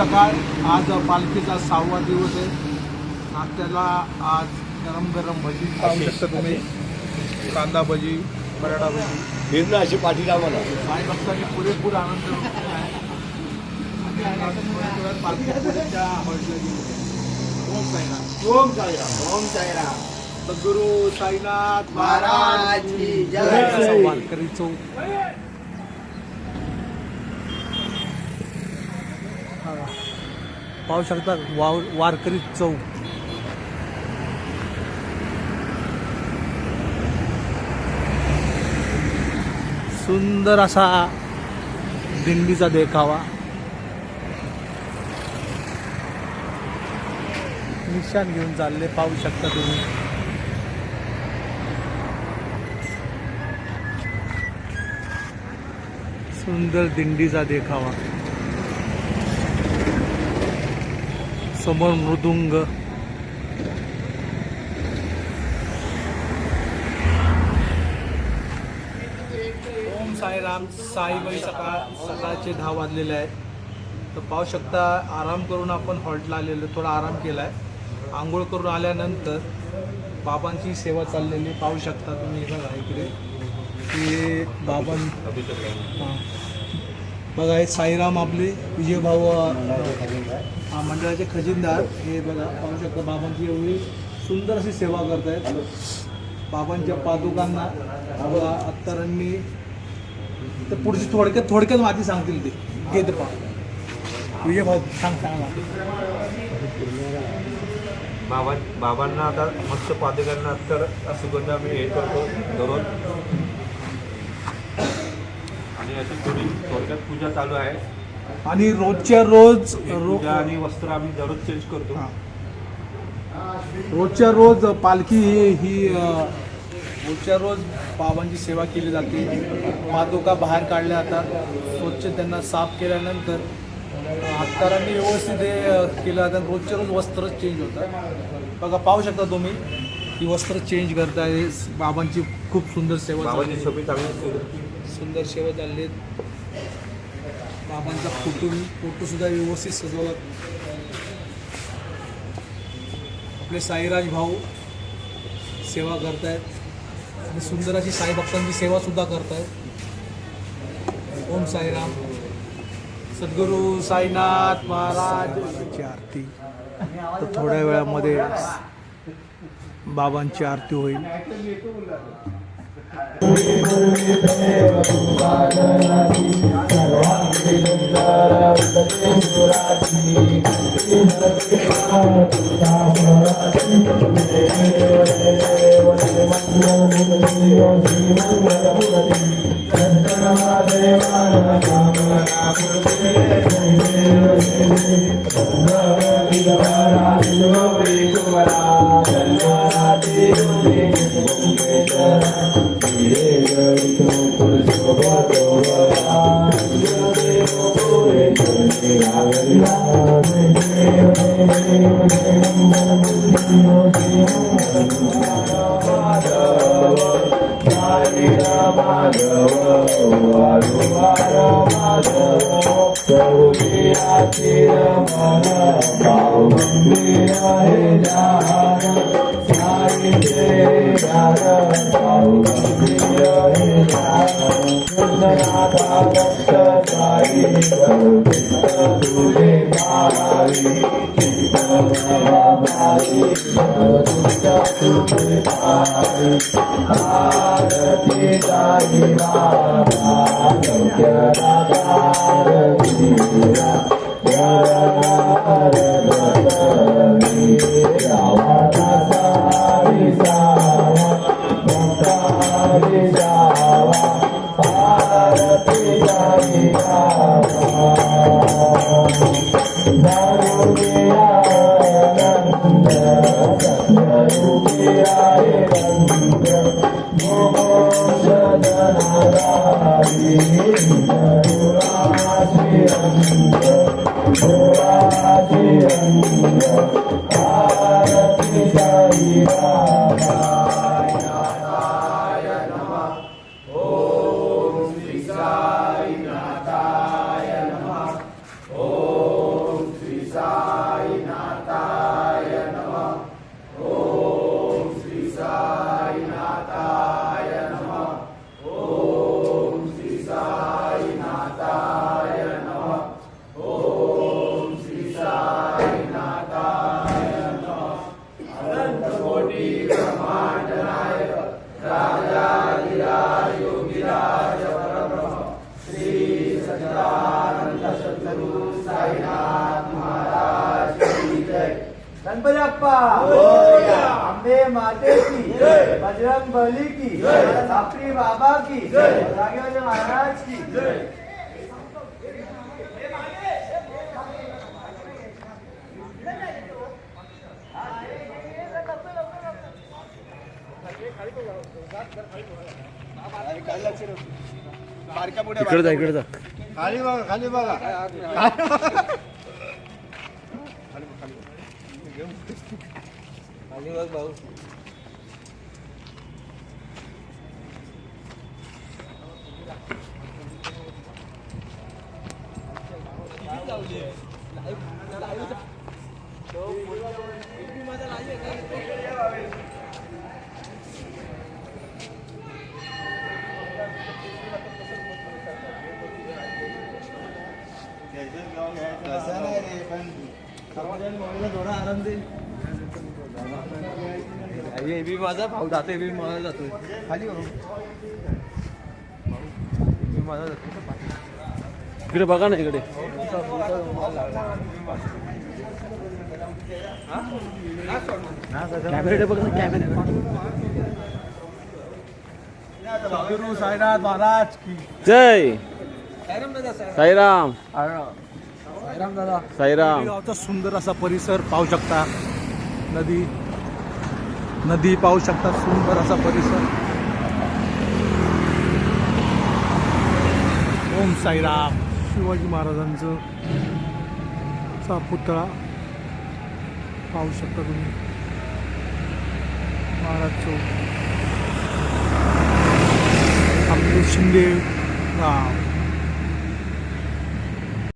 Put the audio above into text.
सकाळ. आज पालखीचा 6वा दिवस आहे. नाश्त्याला आज गरम गरम भजी पाहू शकता तुम्ही. कांदा भजी, बटाटा भजी, फिरणं अशी पाठी लावा ना. साई भक्तांनी पुरेपूर आनंद लुटला आहे. पालखीच्या हळदीला गेली. ओम साईनाथ. ओम साईराम. ओम साईराम. सद्गुरू साईनाथ महाराज की जय. वारकरी चौक. पाहू शकता वारकरी चौक. सुंदर असा दिंडीचा देखावा. निशाण घेऊन चालले, पाहू शकता तुम्ही. सुंदर दिंडीचा देखावा. समोर मृदुंग. ओम साईराम. साईबाई सकाळचे 10 वाजलेले आहेत. तर पाहू शकता आराम करून आपण हॉल्टला आलेलो. थोडा आराम केला आहे. आंघोळ करून आल्यानंतर बाबांची सेवा चाललेली पाहू शकता तुम्ही. बघा इकडे की बाबां बघा हे साईराम आपले विजय भाऊ मंडळाचे खजिनदार. हे बघा पाहू शकता बाबांची एवढी सुंदर अशी सेवा करतायत. बाबांच्या पादुकांना बघा अत्तरांनी. तर पुढची थोडक्यात माहिती सांगतील ते. घेत पहा विजय भाऊ सांगा. बाबांना आता मस्त पादुकांना तर सुगंध आम्ही हे करतो दररोज. आणि अशी थोडक्यात पूजा चालू आहे. आणि रोजच्या रोज पूजा आणि वस्त्र आम्ही दररोज चेंज करतो. रोजच्या रोज पालखी ही रोजच्या रोज बाबांची सेवा केली जाते. पादुका बाहेर काढल्या जातात. स्वच्छ त्यांना साफ केल्यानंतर हातारांनी व्यवस्थित हे केलं जातं. रोजच्या रोज वस्त्र चेंज होतात. बघा पाहू शकता तुम्ही ही वस्त्र चेंज करताय. बाबांची खूप सुंदर सेवा बाबांची चालली. सोबत आम्ही सुंदर सेवा चालली. बाबांचा फोटोसुद्धा व्यवस्थित सजवला. आपले साईराज भाऊ सेवा करतायत आणि सुंदर अशी साई भक्तांची सेवा सुद्धा करतायत. ओम साईराम. सद्गुरू साईनाथ महाराजची आरती. तर थोड्या वेळामध्ये बाबांची आरती होईल. गणपती बाप्पा आंबे माते की बजरंग बली की सापरी बाबा की जागेवाले महाराज की इकडे जा इकडे जा. खाली बघा खाली बघा थोडा आराम दे. बी माझा भाऊ जातोय बी माझा जातोय खाली माझा जातोय इकडे बघा ना इकडे. कॅमेरा बघ ना कॅमेरा. सद्गुरू साईनाथ महाराज की जय साईराम साईराम दादा. साईराम. गावचा सुंदर असा परिसर पाहू शकता. नदी पाहू शकता. सुंदर असा परिसर. ओम साईराम. शिवाजी महाराजांचं चा पुतळा पाहू शकता तुम्ही. महाराज चौक. आपले शिंदे गाव.